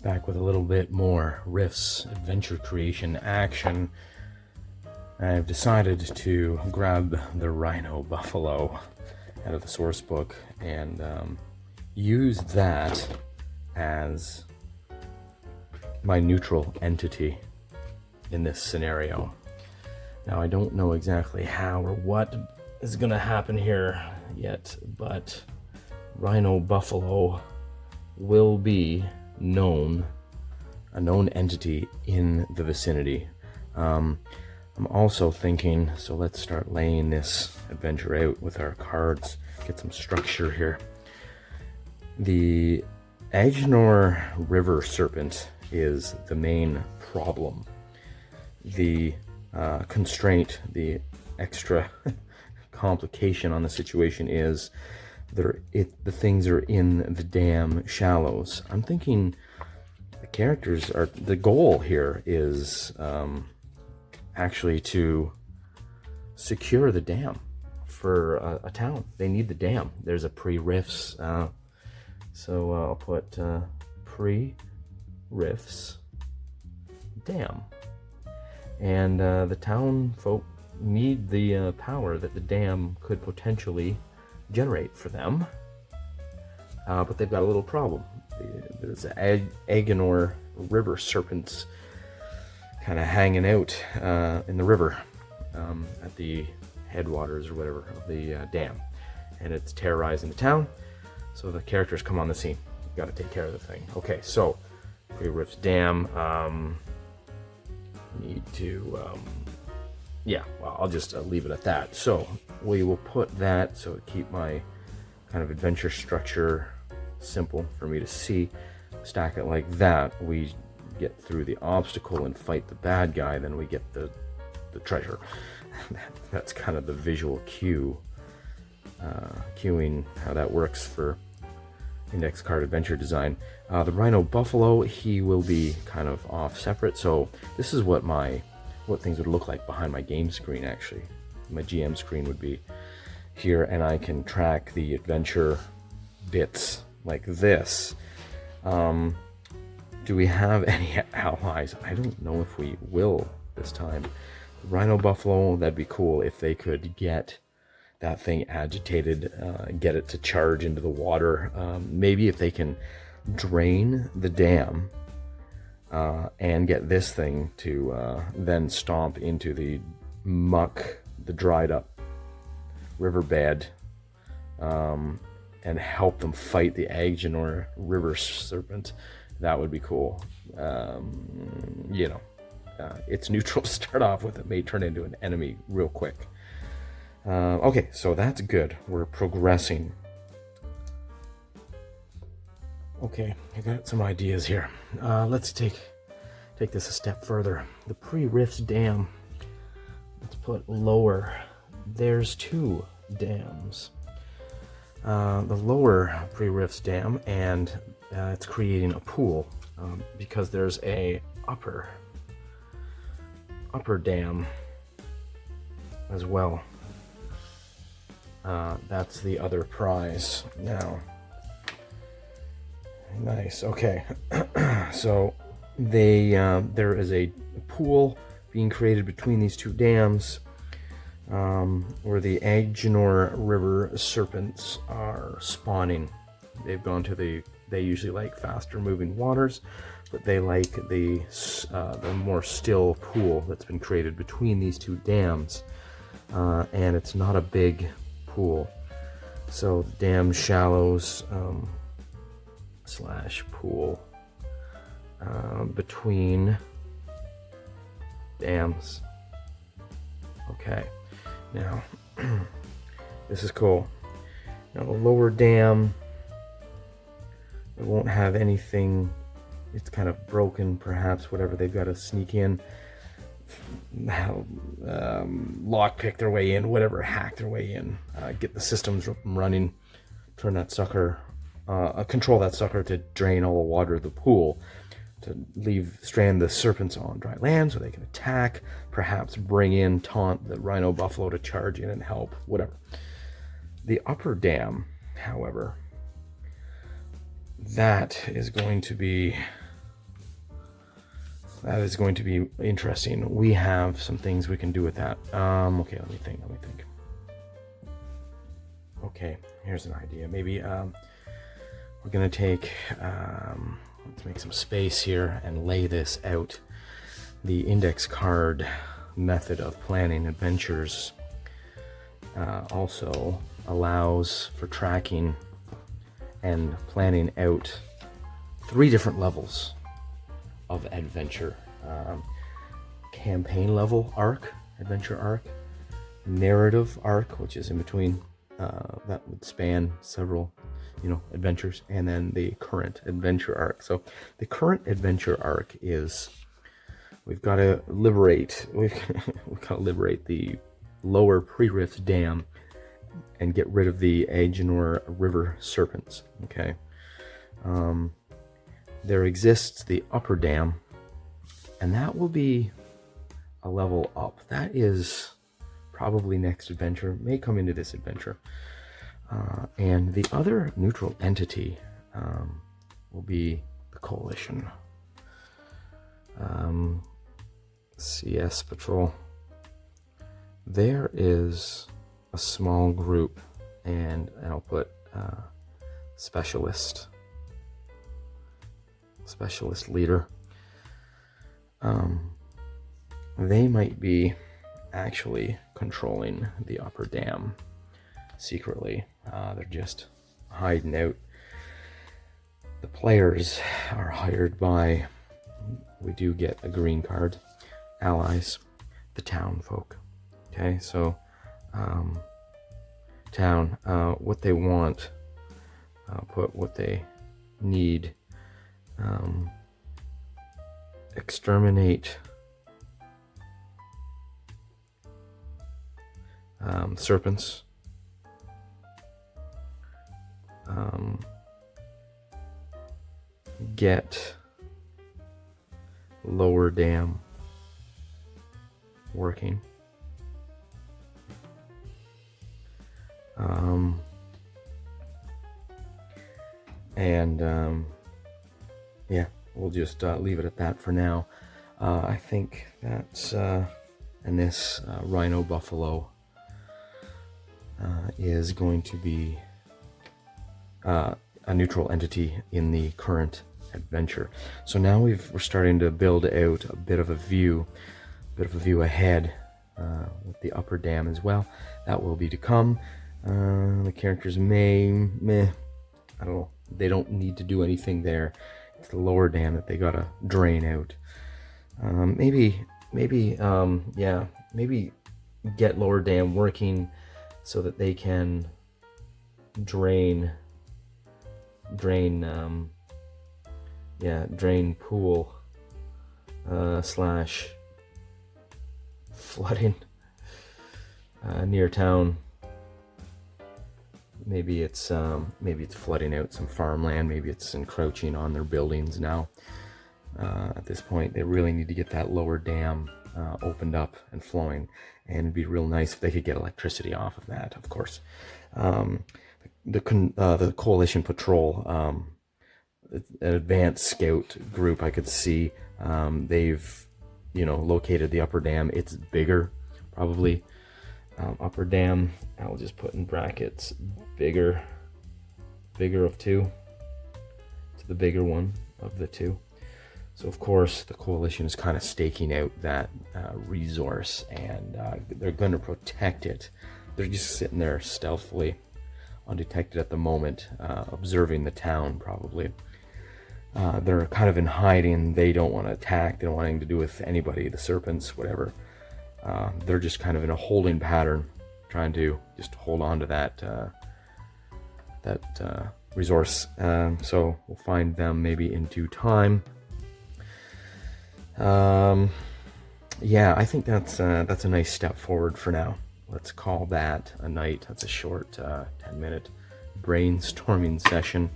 Back with a little bit more Rifts adventure creation action. I've decided to grab the Rhino Buffalo out of the source book and use that as my neutral entity in this scenario. Now I don't know exactly how or what is going to happen here yet, but Rhino Buffalo will be a known entity in the vicinity. I'm also thinking, so let's start laying this adventure out with our cards, get some structure here. The Agenor River Serpent is the main problem. The constraint, the extra complication on the situation is the things are in the dam shallows. I'm thinking the goal here is actually to secure the dam for a town. They need the dam. There's a pre-Rifts, so I'll put pre-Rifts dam. And the town folk need the power that the dam could potentially generate for them, but they've got a little problem. There's Agenor River Serpents kind of hanging out in the river at the headwaters or whatever of the dam, and it's terrorizing the town. So the characters come on the scene. You've got to take care of the thing. Okay, so pre-Rifts dam. Need to yeah, well, I'll just leave it at that. So we will put that, so to keep my kind of adventure structure simple for me to see. Stack it like that. We get through the obstacle and fight the bad guy, then we get the treasure. That's kind of the visual cue, cueing how that works for index card adventure design. The Rhino Buffalo, he will be kind of off separate. So this is what things would look like behind my game screen. Actually, my GM screen would be here, and I can track the adventure bits like this. Do we have any allies? I don't know if we will this time. The Rhino Buffalo, that'd be cool if they could get that thing agitated, get it to charge into the water. Maybe if they can drain the dam and get this thing to then stomp into the muck, the dried up riverbed, and help them fight the Agenor River Serpent. That would be cool. It's neutral to start off with. It may turn into an enemy real quick. Okay, so that's good. We're progressing. Okay, I got some ideas here. Let's take this a step further. The pre-Rifts dam. Let's put lower. There's two dams. The lower pre-Rifts dam, and it's creating a pool because there's a upper dam as well. That's the other prize. Now, nice. Okay, so there is a pool being created between these two dams, where the Agenor River Serpents are spawning. They've gone to they usually like faster moving waters, but they like the more still pool that's been created between these two dams, and it's not a big pool. So dam shallows / pool between dams. Okay, now this is cool. Now the lower dam, it won't have anything. It's kind of broken, perhaps, whatever. They've got to sneak in, lockpick their way in, whatever, hack their way in, get the systems running, turn that sucker, control that sucker to drain all the water of the pool, to strand the serpents on dry land so they can attack, perhaps taunt the Rhino Buffalo to charge in and help, whatever. The upper dam, however, that is going to be that is going to be interesting. We have some things we can do with that. Okay, let me think. Okay, here's an idea. Maybe we're gonna take, let's make some space here and lay this out. The index card method of planning adventures also allows for tracking and planning out 3 different levels of adventure. Campaign level arc, adventure arc, narrative arc, which is in between, that would span several, adventures, and then the current adventure arc. So the current adventure arc is we've got to liberate the lower pre-rift dam and get rid of the Agenor River serpents. Okay. There exists the upper dam, and that will be a level up. That is probably next adventure, may come into this adventure. And the other neutral entity will be the Coalition. CS Patrol. There is a small group, and I'll put specialist leader. They might be actually controlling the upper dam secretly. They're just hiding out. The players are hired by, we do get a green card, allies, the town folk. Okay, so town, what they want, put what they need. Exterminate serpents, get lower dam working, yeah, we'll just leave it at that for now. I think that's and this rhino buffalo is going to be a neutral entity in the current adventure. So now we're starting to build out a bit of a view ahead with the upper dam as well. That will be to come. The characters may, I don't know, they don't need to do anything there. It's the lower dam that they gotta drain out. Maybe get lower dam working so that they can drain pool slash flooding near town. Maybe it's flooding out some farmland. Maybe it's encroaching on their buildings now. At this point, they really need to get that lower dam opened up and flowing, and it'd be real nice if they could get electricity off of that. Of course, the Coalition Patrol, an advanced scout group, I could see. They've located the upper dam. It's bigger, probably. Upper dam, I'll just put in brackets, bigger of 2. It's the bigger one of the 2. So of course the Coalition is kind of staking out that resource, and they're going to protect it. They're just sitting there stealthily, undetected at the moment, observing the town probably. They're kind of in hiding. They don't want to attack. They don't want anything to do with anybody, the serpents, whatever. They're just kind of in a holding pattern, trying to just hold on to that resource. So we'll find them maybe in due time. Yeah, I think that's a nice step forward for now. Let's call that a night. That's a short 10-minute brainstorming session.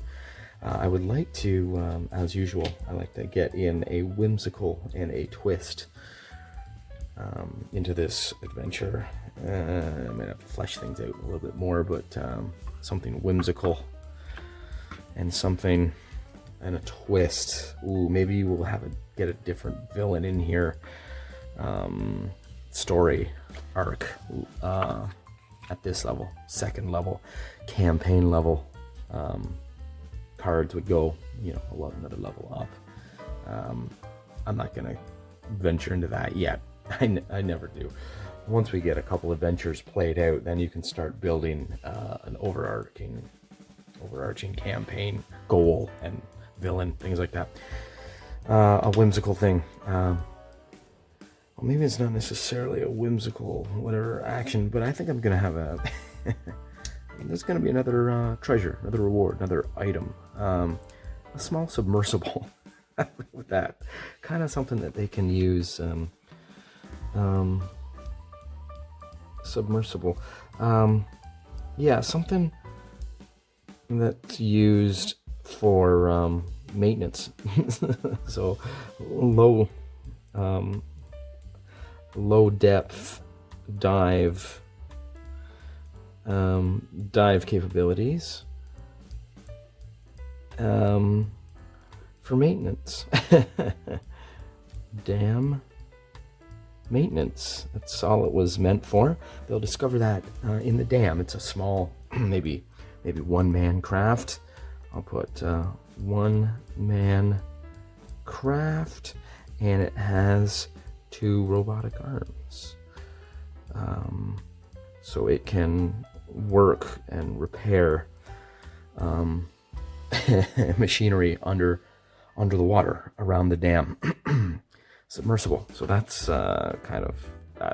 I would like to, as usual, I like to get in a whimsical and a twist into this adventure. I might have to flesh things out a little bit more, but something whimsical and something and a twist. Ooh, maybe we'll get a different villain in here. Story arc at this level, second level, campaign level. Cards would go, you know, another level up. I'm not gonna venture into that yet. I never do. Once we get a couple adventures played out, then you can start building an overarching campaign goal and villain, things like that. A whimsical thing. Well, maybe it's not necessarily a whimsical whatever action, but I think I'm gonna have a there's gonna be another treasure, another reward, another item, a small submersible. With that kind of something that they can use. Submersible, yeah, something that's used for maintenance. So low depth dive capabilities for maintenance. Dam maintenance, that's all it was meant for. They'll discover that in the dam. It's a small, maybe one-man craft. I'll put one-man craft, and it has 2 robotic arms, so it can work and repair machinery under the water around the dam. Submersible. So that's kind of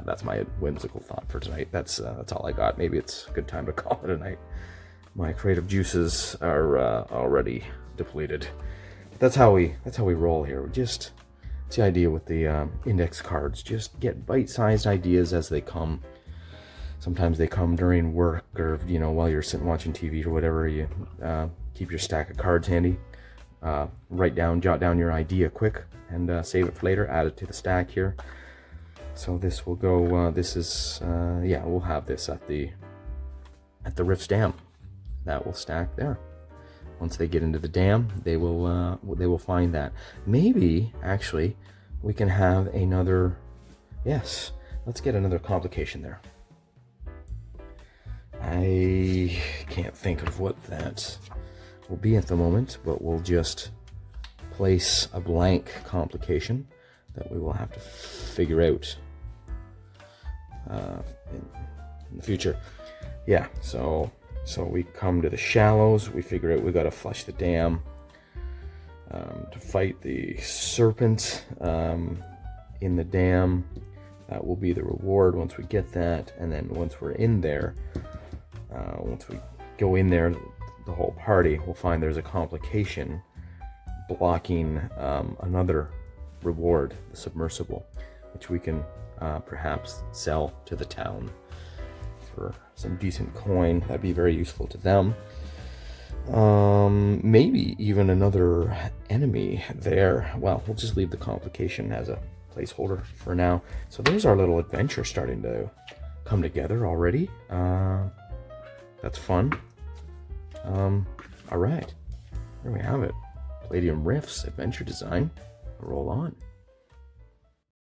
that's my whimsical thought for tonight. That's all I got. Maybe it's a good time to call it a night. My creative juices are already depleted. That's how we roll here. It's the idea with the index cards. Just get bite-sized ideas as they come. Sometimes they come during work, or you know, while you're sitting watching TV or whatever. You keep your stack of cards handy. Jot down your idea quick, and save it for later. Add it to the stack here. So this will go. This is yeah. We'll have this at the Rifts Dam. That will stack there. Once they get into the dam, they will find that. Maybe actually we can have another. Yes, let's get another complication there. I can't think of what that will be at the moment, but we'll just place a blank complication that we will have to figure out in the future. Yeah, so we come to the shallows. We figure out we got to flush the dam to fight the serpent in the dam. That will be the reward once we get that, and then once we're in there, once we go in there, the whole party will find there's a complication blocking another reward, the submersible, which we can perhaps sell to the town for some decent coin. That'd be very useful to them. Maybe even another enemy there. Well, we'll just leave the complication as a placeholder for now. So there's our little adventure starting to come together already. That's fun. All right, here we have it. Palladium Rifts adventure design. Roll on.